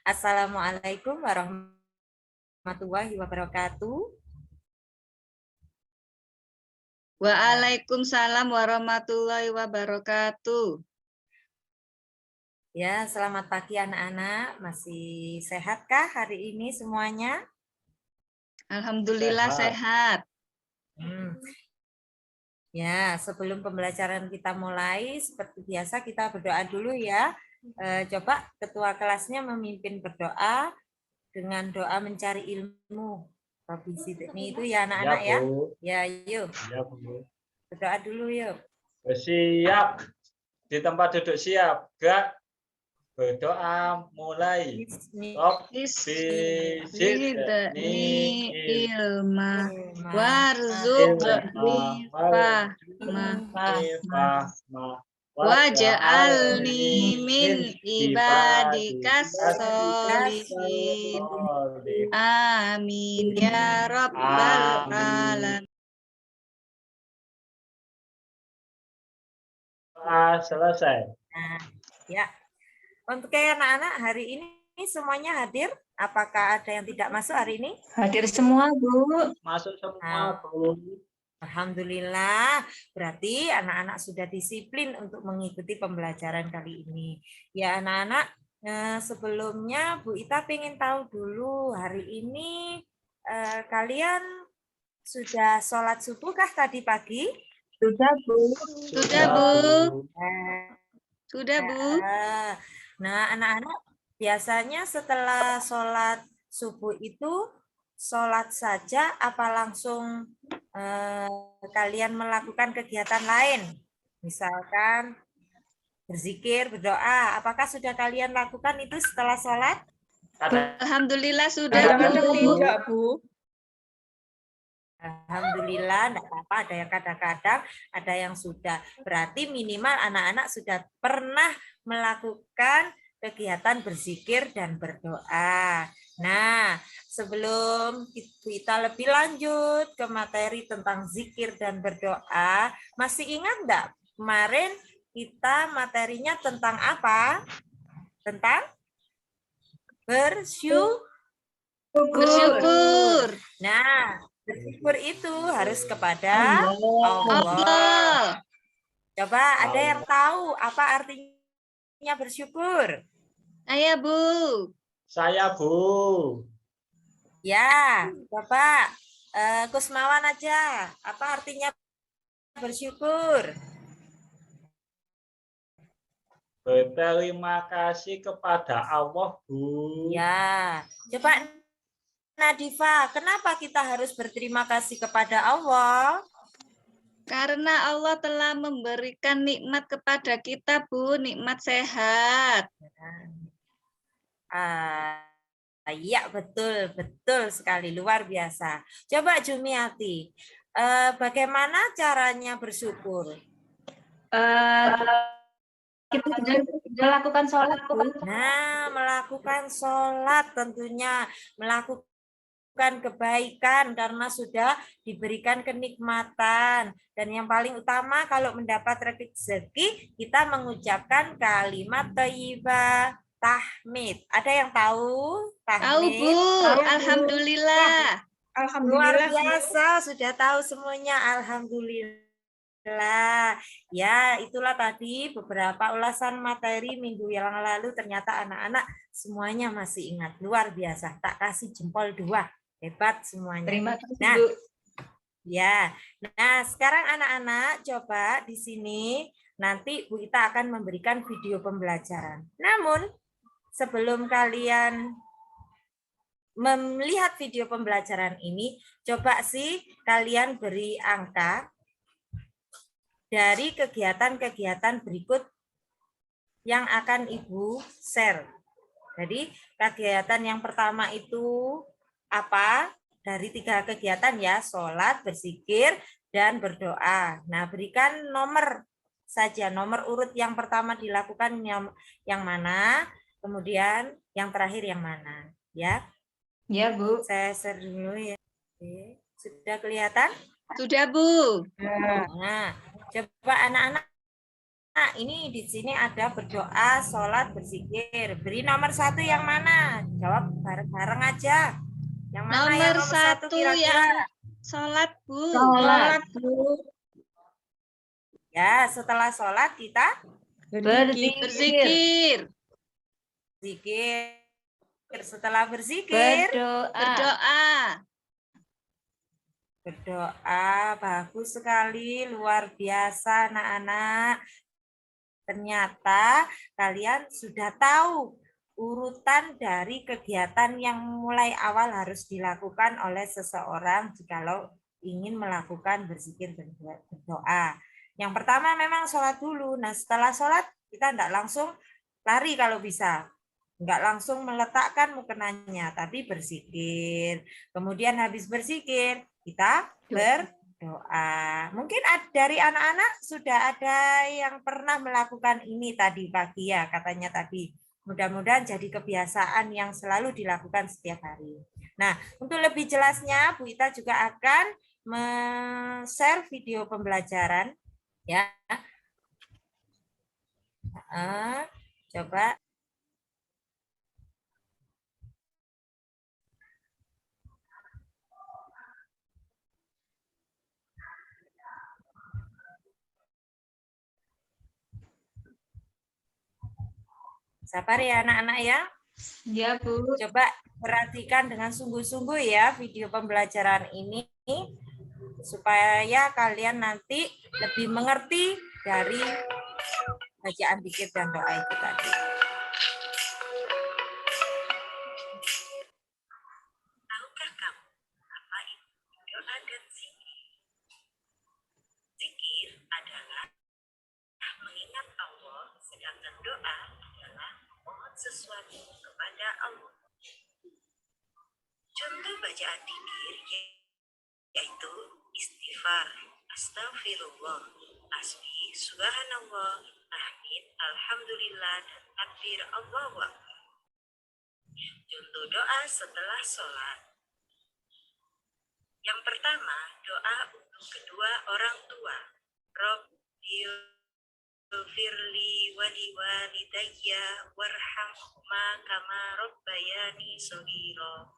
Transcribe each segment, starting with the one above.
Assalamualaikum warahmatullahi wabarakatuh. Waalaikumsalam warahmatullahi wabarakatuh. Ya, selamat pagi anak-anak. Masih sehatkah hari ini semuanya? Alhamdulillah sehat. Ya, sebelum pembelajaran kita mulai, seperti biasa kita berdoa dulu ya. Coba ketua kelasnya memimpin berdoa dengan doa mencari ilmu. Rabbi zidni itu ya anak-anak ya. Ya, yuk. Ya, Bu. Berdoa dulu yuk. Siap. Di tempat duduk siap. Gak. Berdoa mulai. Top. Bizidni ilma warzuqni fahma waj'alni min ibadikas sholihin. Amin ya rabbal alamin. Selesai. Nah, ya. Untuk anak-anak hari ini semuanya hadir? Apakah ada yang tidak masuk hari ini? Hadir semua, Bu. Masuk semua, Bu. Alhamdulillah, berarti anak-anak sudah disiplin untuk mengikuti pembelajaran kali ini. Ya anak-anak, sebelumnya Bu Ita ingin tahu dulu hari ini kalian sudah sholat subuh kah tadi pagi? Sudah, Bu. Sudah, Bu. Sudah, Bu. Nah, anak-anak biasanya setelah sholat subuh itu sholat saja apa langsung kalian melakukan kegiatan lain? Misalkan berzikir, berdoa. Apakah sudah kalian lakukan itu setelah sholat? Alhamdulillah sudah, Bu. Alhamdulillah, tidak apa-apa. Ada yang kadang-kadang, ada yang sudah. Berarti minimal anak-anak sudah pernah melakukan kegiatan berzikir dan berdoa. Nah, sebelum kita lebih lanjut ke materi tentang zikir dan berdoa, masih ingat enggak kemarin kita materinya tentang apa? Tentang bersyukur. Nah, bersyukur itu harus kepada Allah. Coba ada yang tahu apa artinya bersyukur? Saya, Bu. Saya, Bu. Ya, coba Kusmawan aja. Apa artinya bersyukur? Berterima kasih kepada Allah, Bu. Ya, coba Nadifa, kenapa kita harus berterima kasih kepada Allah? Karena Allah telah memberikan nikmat kepada kita, Bu, nikmat sehat. Iya, betul sekali, luar biasa. Coba Jumiati, bagaimana caranya bersyukur? Kita sudah melakukan sholat, Bu. Nah, melakukan sholat tentunya, melakukan kebaikan karena sudah diberikan kenikmatan. Dan yang paling utama kalau mendapat rezeki, kita mengucapkan kalimat thayyibah, tahmid. Ada yang tahu tahmid? Tahu, Bu. Alhamdulillah. Luar biasa, sudah tahu semuanya. Alhamdulillah. Ya, itulah tadi beberapa ulasan materi minggu yang lalu. Ternyata anak-anak semuanya masih ingat. Luar biasa. Tak kasih jempol 2. Hebat semuanya. Terima kasih, nah, Bu. Ya, nah sekarang anak-anak coba di sini nanti Bu Ita akan memberikan video pembelajaran. Namun sebelum kalian melihat video pembelajaran ini, coba sih kalian beri angka dari kegiatan-kegiatan berikut yang akan Ibu share. Jadi kegiatan yang pertama itu apa? Dari 3 kegiatan ya, sholat, berzikir, dan berdoa. Nah, berikan nomor saja, nomor urut yang pertama dilakukan yang mana, kemudian yang terakhir yang mana. Ya, Ya, Bu. saya share dulu ya. Oke. Sudah kelihatan? Sudah, Bu. Nah, coba anak-anak ini di sini ada berdoa, sholat, berzikir. Beri nomor 1 yang mana? Jawab bareng-bareng aja. Yang mana yang Nomor nomor 1 1 kira-kira? yang sholat, Bu. Sholat. Ya, setelah sholat kita Berzikir. Berzikir. zikir. Setelah berzikir, Berdoa. Berdoa. berdoa. Bagus sekali, luar biasa anak-anak. Ternyata kalian sudah tahu urutan dari kegiatan yang mulai awal harus dilakukan oleh seseorang jikalau ingin melakukan berzikir dan berdoa. Yang pertama memang sholat dulu. Nah setelah sholat kita tidak langsung lari kalau bisa. Enggak langsung meletakkan mukenanya, tapi berzikir. Kemudian habis berzikir, kita berdoa. Mungkin dari anak-anak sudah ada yang pernah melakukan ini tadi pagi ya, katanya tadi. Mudah-mudahan jadi kebiasaan yang selalu dilakukan setiap hari. Nah, untuk lebih jelasnya, Bu Ita juga akan share video pembelajaran. Ya, coba. Sabar ya anak-anak ya. Ya, Bu. Coba perhatikan dengan sungguh-sungguh ya video pembelajaran ini supaya kalian nanti lebih mengerti dari bacaan zikir dan doa itu tadi. Tahukah kamu apa itu doa dan zikir? Zikir adalah mengingat Allah, sedangkan doa adalah memohon sesuatu kepada Allah. Contoh bacaan zikir yaitu istighfar, astagfirullah, tasbih, subhanallah, tahmid, alhamdulillah, dan takbir Allahu Akbar. Contoh doa setelah sholat. Yang pertama, doa untuk kedua orang tua. Rabbighfirli wa liwalidayya warhamhuma kama rabbayani shaghira.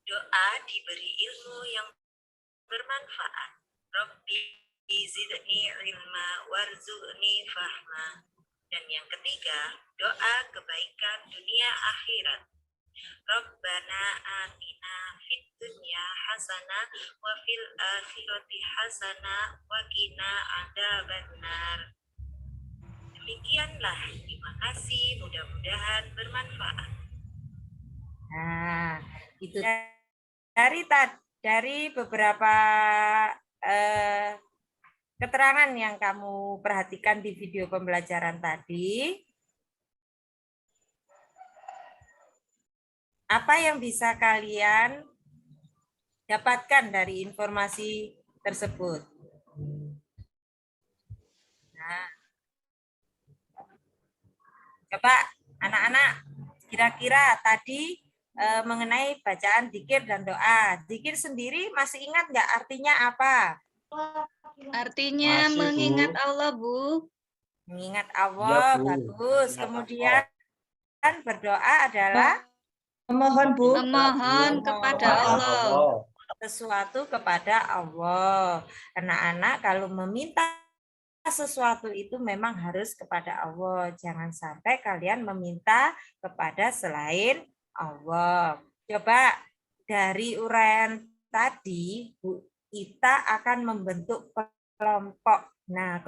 Doa diberi ilmu yang bermanfaat. Rabbi zidni ilma warzuqni fahma. Dan yang ketiga, doa kebaikan dunia akhirat. Rabbana atina fid dunya hasanah wa fil akhirati hasanah wa qina adzabannar. Demikianlah, terima kasih, mudah-mudahan bermanfaat. Nah, itu dari beberapa keterangan yang kamu perhatikan di video pembelajaran tadi. Apa yang bisa kalian dapatkan dari informasi tersebut? Nah, coba anak-anak kira-kira tadi mengenai bacaan zikir dan doa. Zikir sendiri masih ingat nggak artinya apa? Artinya Masih, Bu. mengingat Allah, Bu. Mengingat Allah, Ya, Bu. bagus. Mengingat Kemudian berdoa adalah Memohon, Bu. Memohon kepada Allah. sesuatu kepada Allah. Anak-anak kalau meminta sesuatu itu memang harus kepada Allah. Jangan sampai kalian meminta kepada selain Allah. Coba dari uraian tadi, Bu Ita akan membentuk kelompok. Nah,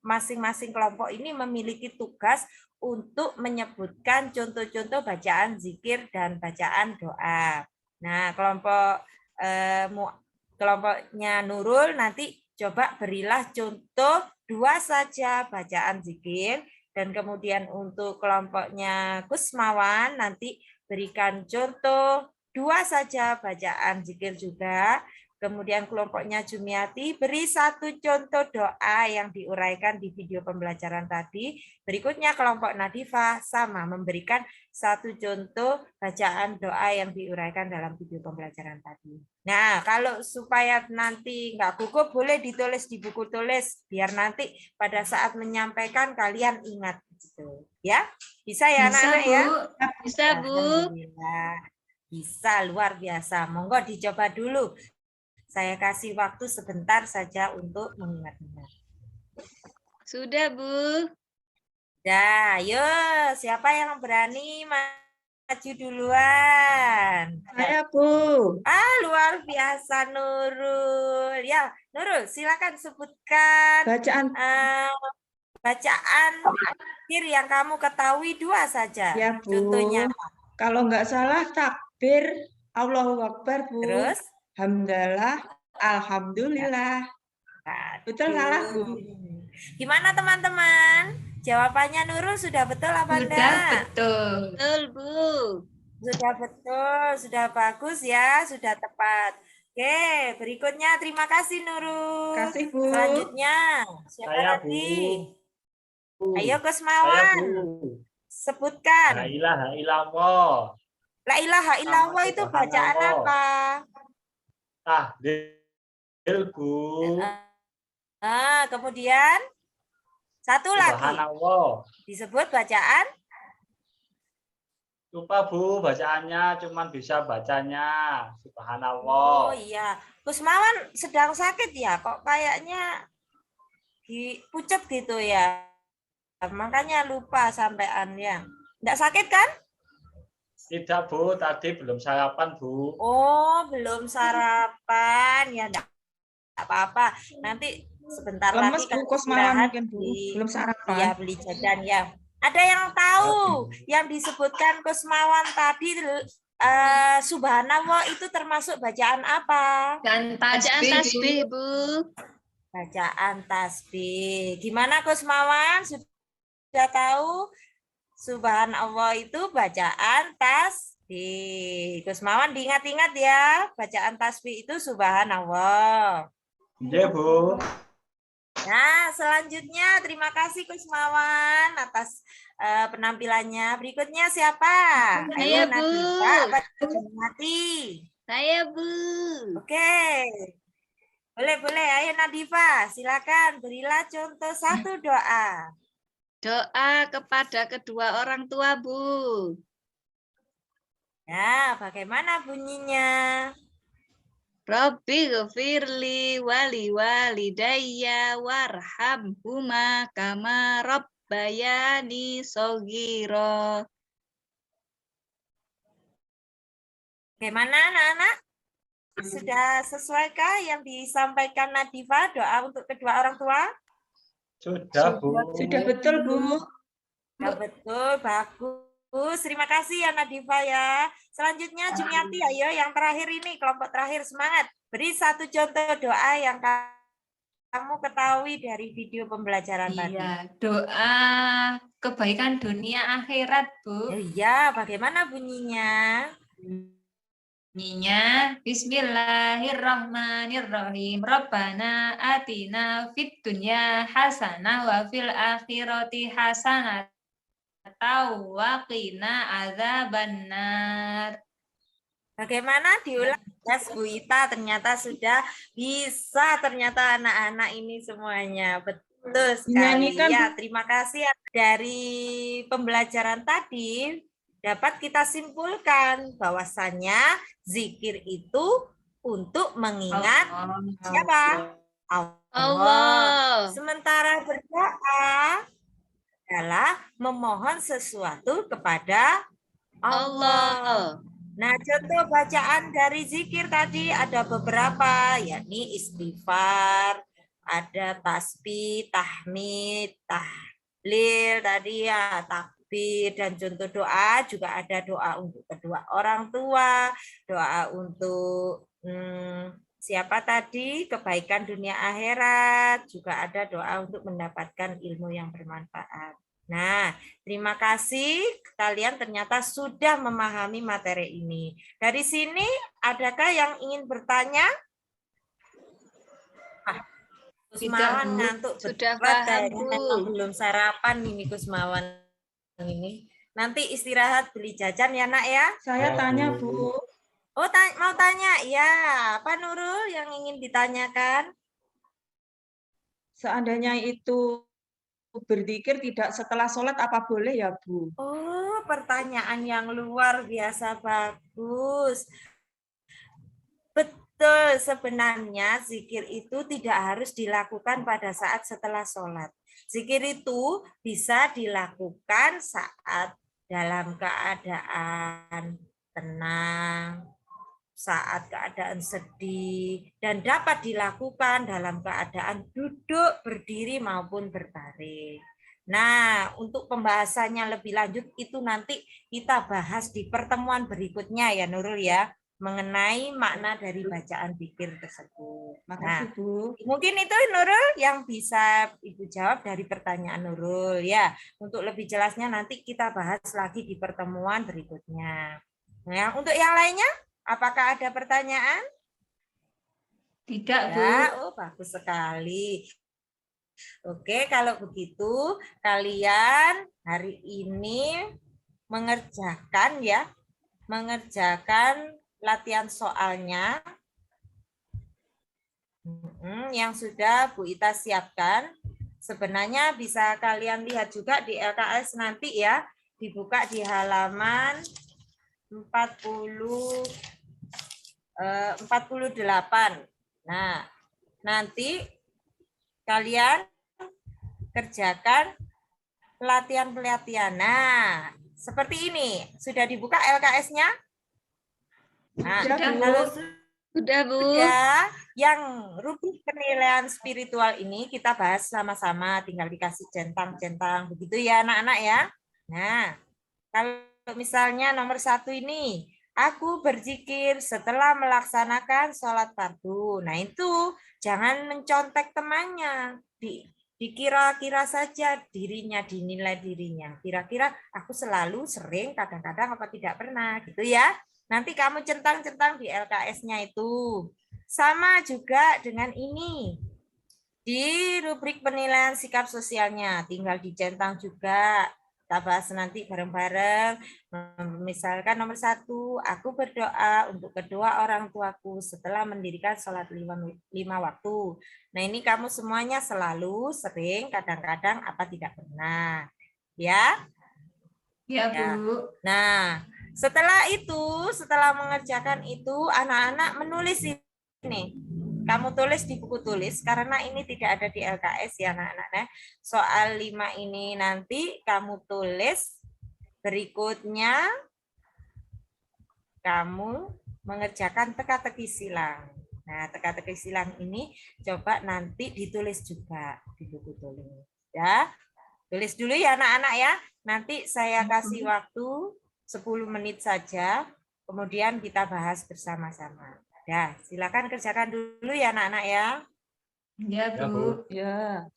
masing-masing kelompok ini memiliki tugas untuk menyebutkan contoh-contoh bacaan zikir dan bacaan doa. Nah, kelompoknya Nurul nanti coba berilah contoh 2 saja bacaan zikir, dan kemudian untuk kelompoknya Kusmawan nanti berikan contoh 2 saja bacaan zikir juga. Kemudian kelompoknya Jumiati, beri satu contoh doa yang diuraikan di video pembelajaran tadi. Berikutnya kelompok Nadifa sama memberikan satu contoh bacaan doa yang diuraikan dalam video pembelajaran tadi. Nah, kalau supaya nanti nggak gugup, boleh ditulis di buku tulis, biar nanti pada saat menyampaikan kalian ingat. Gitu. Ya, bisa ya anak-anak ya? Bisa, Bu. Alhamdulillah. Bisa, luar biasa. Monggo dicoba dulu. Saya kasih waktu sebentar saja untuk mengingat-ingat. Sudah, Bu. Dah, ayo siapa yang berani maju duluan? Saya, Bu. Luar biasa Nurul. Ya, Nurul, silakan sebutkan Bacaan. bacaan akhir yang kamu ketahui 2 saja. Ya, Bu. Contohnya. Kalau nggak salah takbir Allahu Akbar, Bu. Terus? Hamdalah, alhamdulillah. Betul salah, Bu? Gimana teman-teman? Jawabannya Nurul sudah betul apa enggak? betul. Betul, Bu. Sudah betul, sudah bagus ya, sudah tepat. Oke, berikutnya terima kasih Nurul. Kasih, Bu. Selanjutnya, siapa Saya, lagi? Bu. Ayo Saya, Kusmawan, Bu. sebutkan. La ilaha illallah. La ilaha illallah itu bacaan apa? Tahlil, Bu. Kemudian satu lagi Subhanallah. disebut bacaan. Lupa, Bu, bacaannya cuman bisa bacanya. Oh Subhanallah. iya, Kusmawan sedang sakit ya? Kok kayaknya pucet gitu ya? Makanya lupa sampeannya. Enggak sakit kan? Tidak, Bu, tadi belum sarapan, Bu. Oh, belum sarapan. Ya enggak apa-apa. Nanti sebentar Lemes, lagi Bu. Kusmawan mungkin, Bu. Belum sarapan. Iya, beli jajan ya. Ada yang tahu yang disebutkan Kusmawan tadi Subhanallah itu termasuk bacaan apa? Bacaan tasbih, Bu. Bacaan tasbih. Gimana Kusmawan? Sudah tahu? Subhanallah itu bacaan tasbih. Kusmawan diingat-ingat ya, bacaan tasbih itu Subhanallah. Iya, Bu. Nah, selanjutnya terima kasih Kusmawan atas penampilannya. Berikutnya siapa? Saya, Bu. Nadifa apa Jumiati? Saya, Bu. Oke. Boleh. Ayo Nadifa, silakan berilah contoh satu doa. Doa kepada kedua orang tua, Bu. Ya, bagaimana bunyinya? Rabbi ghafirli wali walidayya warhamhuma kama rabbayani shaghira. Bagaimana anak-anak? Sudah sesuaikah yang disampaikan Nadifa doa untuk kedua orang tua? Sudah, Bu. Sudah betul, Bu. Ya, betul, bagus. Terima kasih ya Nadifa ya. Selanjutnya Jumiati, ayo yang terakhir ini, kelompok terakhir, semangat. Beri satu contoh doa yang kamu ketahui dari video pembelajaran tadi. Iya, doa kebaikan dunia akhirat, Bu. Iya, bagaimana bunyinya? Bunyinya Bismillahirrahmanirrahim. Rabbana atina fid dunya hasanah wa fil akhirati hasanah wa qina adzabannar. Bagaimana diulang? Yes, Bu Ita ternyata sudah bisa, ternyata anak-anak ini semuanya. Betul sekali. Nyanyikan, Ya, Bu. terima kasih dari pembelajaran tadi dapat kita simpulkan bahwasannya zikir itu untuk mengingat siapa? Allah. Sementara berdoa adalah memohon sesuatu kepada Allah. Nah, contoh bacaan dari zikir tadi ada beberapa, yakni istighfar, ada tasbih, tahmid, tahlil tadi ya, takbir, dan contoh doa juga ada doa untuk kedua orang tua, doa untuk siapa tadi, kebaikan dunia akhirat, juga ada doa untuk mendapatkan ilmu yang bermanfaat. Nah, terima kasih kalian ternyata sudah memahami materi ini. Dari sini, adakah yang ingin bertanya? Kusmawan Bu. ngantuk Sudah berat paham, kayaknya. Bu. Memang belum sarapan ini Kusmawan ini. Nanti istirahat beli jajan ya nak ya. Saya Ya, tanya, Bu. Bu. Oh mau tanya ya. Apa Nurul yang ingin ditanyakan? Seandainya itu berzikir tidak setelah sholat, apa boleh ya, Bu? Oh, pertanyaan yang luar biasa bagus. Betul, sebenarnya zikir itu tidak harus dilakukan pada saat setelah sholat. Zikir itu bisa dilakukan saat dalam keadaan tenang, saat keadaan sedih, dan dapat dilakukan dalam keadaan duduk, berdiri, maupun berbaring. Nah, untuk pembahasannya lebih lanjut itu nanti kita bahas di pertemuan berikutnya ya Nurul ya, mengenai makna dari bacaan zikir tersebut. Nah, Makasih, Bu. mungkin itu Nurul yang bisa Ibu jawab dari pertanyaan Nurul ya. Untuk lebih jelasnya nanti kita bahas lagi di pertemuan berikutnya. Nah, untuk yang lainnya, apakah ada pertanyaan? Tidak, Bu. Ya, oh bagus sekali. Oke, kalau begitu kalian hari ini mengerjakan latihan soalnya yang sudah Bu Ita siapkan. Sebenarnya bisa kalian lihat juga di LKS nanti ya, dibuka di halaman 48. Nah, nanti kalian kerjakan pelatihan-pelatihan. Nah, seperti ini. Sudah dibuka LKS-nya? Nah, Sudah, Bu. kalau Sudah, Bu. sudah, yang rubrik penilaian spiritual ini kita bahas sama-sama. Tinggal dikasih centang-centang. Begitu ya anak-anak ya. Nah, kalau misalnya nomor 1 ini, aku berzikir setelah melaksanakan sholat fardu. Nah itu jangan mencontek temannya. Dikira-kira saja dirinya, dinilai dirinya. Kira-kira aku selalu, sering, kadang-kadang, apa tidak pernah. Gitu ya. Nanti kamu centang-centang di LKS-nya itu. Sama juga dengan ini. Di rubrik penilaian sikap sosialnya. Tinggal dicentang juga. Kita bahas nanti bareng-bareng. Misalkan nomor 1, aku berdoa untuk kedua orang tuaku setelah mendirikan sholat 5 waktu. Nah ini kamu semuanya selalu, sering, kadang-kadang, apa tidak pernah. Ya? Ya, Ya. Bu. Nah, setelah mengerjakan itu, anak-anak menulis ini. Kamu tulis di buku tulis, karena ini tidak ada di LKS ya anak-anak. Soal 5 ini nanti kamu tulis, berikutnya kamu mengerjakan teka-teki silang. Nah, teka-teki silang ini coba nanti ditulis juga di buku tulis. Ya, tulis dulu ya anak-anak ya. Nanti saya kasih waktu 10 menit saja, kemudian kita bahas bersama-sama. Ya, silakan kerjakan dulu ya anak-anak ya. Ya, Ya, Bu. Bu. Ya.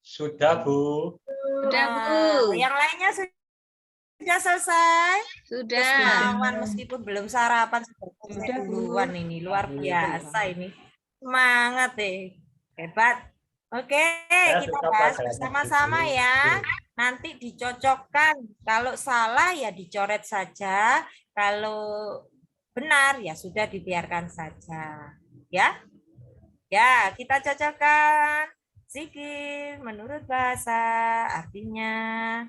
Sudah, Bu. Sudah, Bu. Yang lainnya sudah selesai? Sudah. Kusmawan meskipun belum sarapan sudah Sudah, Bu. duluan ini, luar biasa ini. Semangat deh. Hebat. Oke, kita suka bahas pelajaran bersama-sama itu. ya. Nanti dicocokkan. Kalau salah ya dicoret saja. Kalau benar ya sudah dibiarkan saja. Ya. Ya, kita cocokkan. Zikir menurut bahasa artinya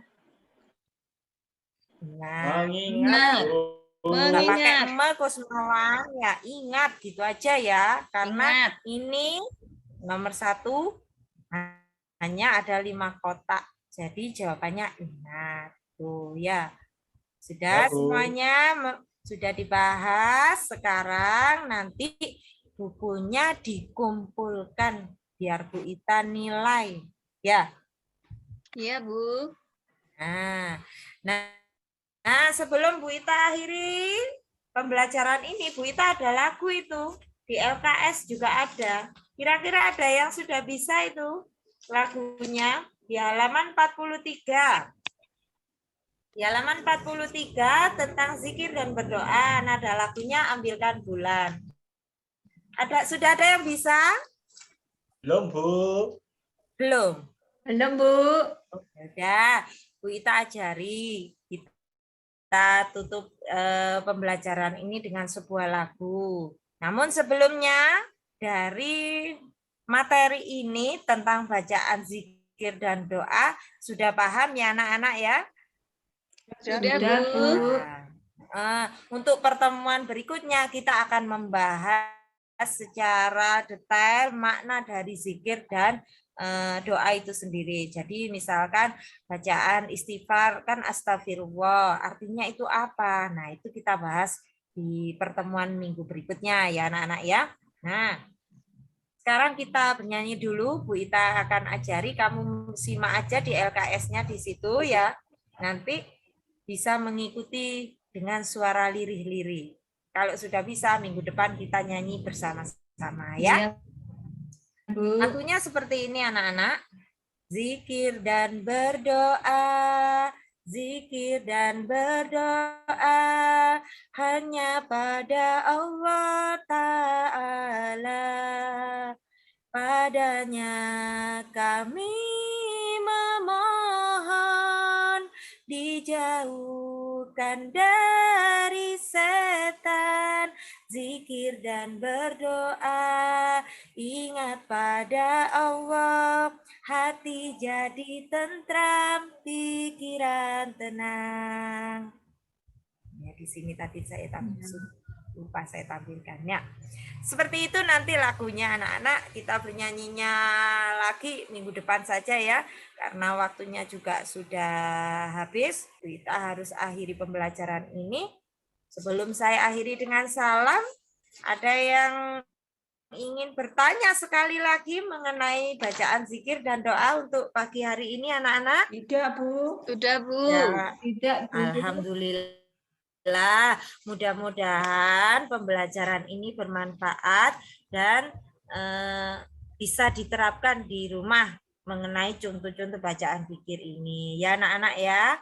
Mengingat, Bu. nggak pakai Mengingat. emak Kusmawan ya, ingat gitu aja ya, karena Ingat. ini nomor 1 hanya ada 5 kotak, jadi jawabannya ingat tuh ya. Sudah Ya, Bu. semuanya sudah dibahas. Sekarang nanti bukunya dikumpulkan biar Bu Ita nilai ya. Iya, Bu. Nah, sebelum Bu Ita akhiri pembelajaran ini, Bu Ita ada lagu itu. Di LKS juga ada. Kira-kira ada yang sudah bisa itu lagunya di halaman 43. Di halaman 43 tentang zikir dan berdoa. Nada lagunya Ambilkan Bulan. Sudah ada yang bisa? Belum, Bu. Belum. Belum, Bu. Udah, Bu Ita ajari. Kita tutup pembelajaran ini dengan sebuah lagu. Namun sebelumnya, dari materi ini tentang bacaan zikir dan doa, sudah paham ya anak-anak ya? Sudah, Sudah, Bu. Bu. Untuk pertemuan berikutnya kita akan membahas secara detail makna dari zikir dan doa itu sendiri. Jadi misalkan bacaan istighfar kan astagfirullah, artinya itu apa? Nah, itu kita bahas di pertemuan minggu berikutnya ya anak-anak ya. Nah, sekarang kita bernyanyi dulu. Bu Ita akan ajari, kamu simak aja di LKS-nya di situ ya. Nanti bisa mengikuti dengan suara lirih-lirih. Kalau sudah bisa, minggu depan kita nyanyi bersama-sama ya. Iya, Bu. Lagunya seperti ini anak-anak. Zikir dan berdoa, zikir dan berdoa hanya pada Allah Ta'ala. Padanya kami memohon dijauhkan dari setan. Zikir dan berdoa, ingat pada Allah, hati jadi tentram, pikiran tenang. Ya, di sini tadi saya lupa saya tampilkannya. Seperti itu nanti lagunya anak-anak, kita bernyanyinya lagi minggu depan saja ya, karena waktunya juga sudah habis. Kita harus akhiri pembelajaran ini. Sebelum saya akhiri dengan salam, ada yang ingin bertanya sekali lagi mengenai bacaan zikir dan doa untuk pagi hari ini anak-anak? Tidak, Bu. Sudah, Bu. Ya, Tidak, Bu. alhamdulillah. Mudah-mudahan pembelajaran ini bermanfaat dan bisa diterapkan di rumah mengenai contoh-contoh bacaan zikir ini. Ya anak-anak ya.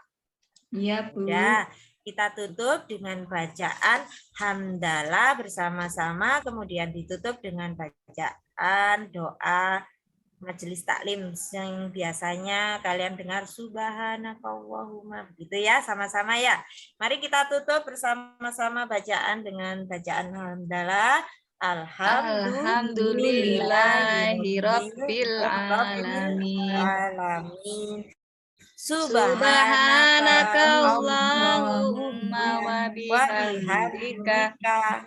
Iya, Bu. Ya, kita tutup dengan bacaan hamdalah bersama-sama, kemudian ditutup dengan bacaan doa majelis taklim yang biasanya kalian dengar subhanakallahumma, begitu ya, sama-sama ya. Mari kita tutup bersama-sama bacaan dengan bacaan hamdalah. Alhamdulillahirabbil alamin. Subhanaka Allahumma wa bihamdika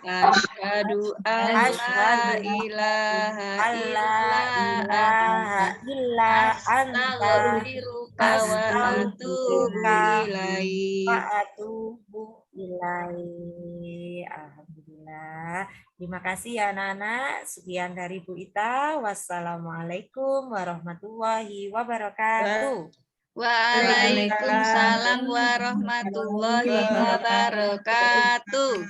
asyhadu an la ilaha illa anta astaghfiruka wa atubu ilaik. Alhamdulillah. Terima kasih ya anak-anak. Sekian dari Bu Ita. Wassalamualaikum warahmatullahi wabarakatuh. Waalaikumsalam warahmatullahi wabarakatuh.